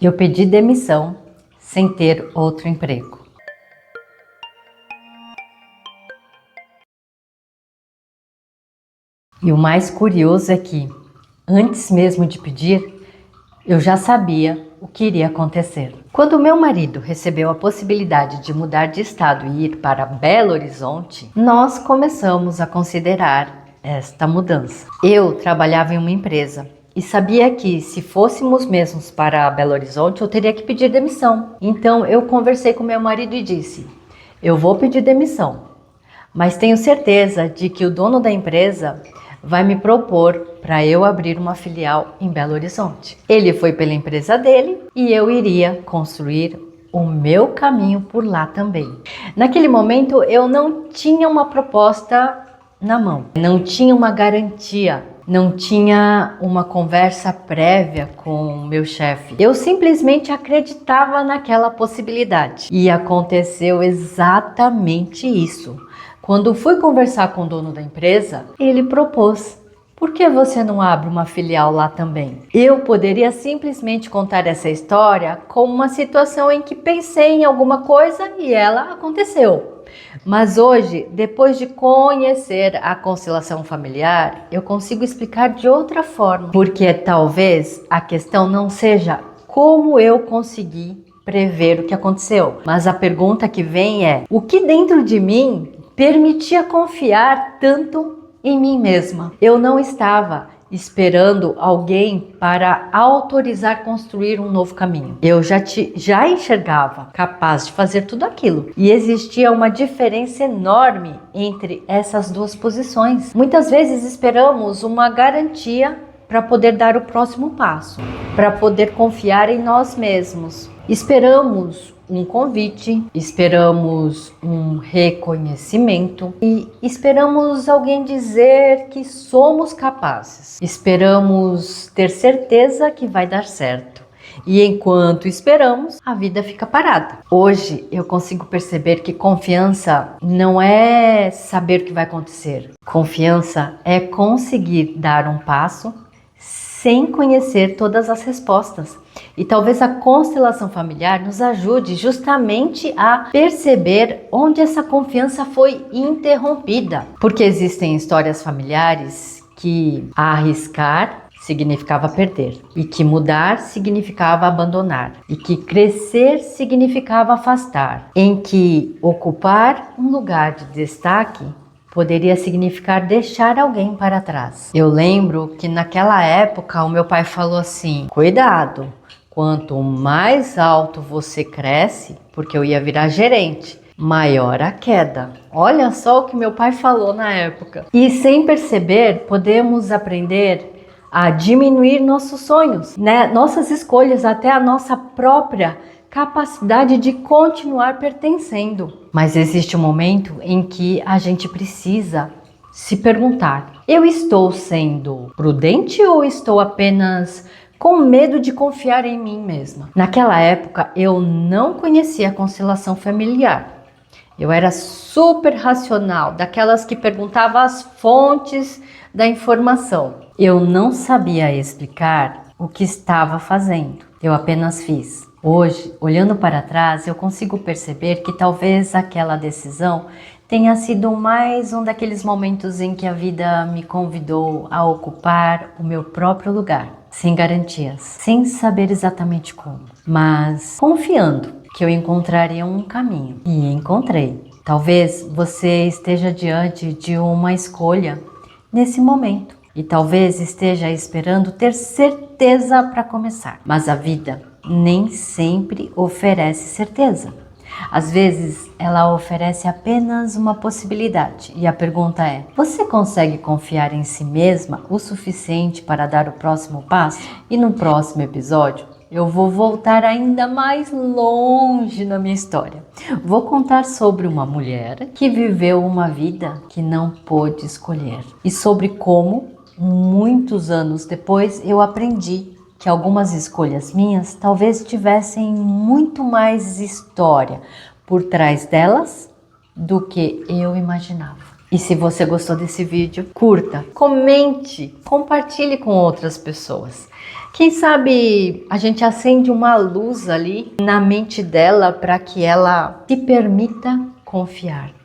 Eu pedi demissão sem ter outro emprego. E o mais curioso é que, antes mesmo de pedir, eu já sabia o que iria acontecer. Quando meu marido recebeu a possibilidade de mudar de estado e ir para Belo Horizonte, nós começamos a considerar esta mudança. Eu trabalhava em uma empresa e sabia que, se fôssemos mesmos para Belo Horizonte, eu teria que pedir demissão. Então eu conversei com meu marido e disse: eu vou pedir demissão, mas tenho certeza de que o dono da empresa vai me propor para eu abrir uma filial em Belo Horizonte. Ele foi pela empresa dele e eu iria construir o meu caminho por lá também. Naquele momento eu não tinha uma proposta na mão, não tinha uma garantia, não tinha uma conversa prévia com o meu chefe. Eu simplesmente acreditava naquela possibilidade. E aconteceu exatamente isso. Quando fui conversar com o dono da empresa, ele propôs: por que você não abre uma filial lá também? Eu poderia simplesmente contar essa história como uma situação em que pensei em alguma coisa e ela aconteceu. Mas hoje, depois de conhecer a constelação familiar, eu consigo explicar de outra forma. Porque talvez a questão não seja como eu consegui prever o que aconteceu. Mas a pergunta que vem é: o que dentro de mim permitia confiar tanto em mim mesma? Eu não estava esperando alguém para autorizar construir um novo caminho. Eu já enxergava capaz de fazer tudo aquilo. E existia uma diferença enorme entre essas duas posições. Muitas vezes esperamos uma garantia para poder dar o próximo passo, para poder confiar em nós mesmos. Esperamos um convite, esperamos um reconhecimento e esperamos alguém dizer que somos capazes. Esperamos ter certeza que vai dar certo. E enquanto esperamos, a vida fica parada. Hoje eu consigo perceber que confiança não é saber o que vai acontecer. Confiança é conseguir dar um passo sem conhecer todas as respostas. E talvez a constelação familiar nos ajude justamente a perceber onde essa confiança foi interrompida. Porque existem histórias familiares que arriscar significava perder, e que mudar significava abandonar, e que crescer significava afastar, em que ocupar um lugar de destaque poderia significar deixar alguém para trás. Eu lembro que naquela época o meu pai falou assim: cuidado, quanto mais alto você cresce, porque eu ia virar gerente, maior a queda. Olha só o que meu pai falou na época. E sem perceber, podemos aprender a diminuir nossos sonhos, né? Nossas escolhas, até a nossa própria capacidade de continuar pertencendo. Mas existe um momento em que a gente precisa se perguntar: eu estou sendo prudente ou estou apenas com medo de confiar em mim mesma? Naquela época eu não conhecia a constelação familiar. Eu era super racional, daquelas que perguntava as fontes da informação. Eu não sabia explicar o que estava fazendo. Eu apenas fiz. Hoje, olhando para trás, eu consigo perceber que talvez aquela decisão tenha sido mais um daqueles momentos em que a vida me convidou a ocupar o meu próprio lugar, sem garantias, sem saber exatamente como, mas confiando que eu encontraria um caminho. E encontrei. Talvez você esteja diante de uma escolha nesse momento e talvez esteja esperando ter certeza para começar, mas a vida nem sempre oferece certeza. Às vezes ela oferece apenas uma possibilidade e a pergunta é: você consegue confiar em si mesma o suficiente para dar o próximo passo? E no próximo episódio eu vou voltar ainda mais longe na minha história. Vou contar sobre uma mulher que viveu uma vida que não pôde escolher e sobre como, muitos anos depois, eu aprendi que algumas escolhas minhas talvez tivessem muito mais história por trás delas do que eu imaginava. E se você gostou desse vídeo, curta, comente, compartilhe com outras pessoas. Quem sabe a gente acende uma luz ali na mente dela para que ela se permita confiar.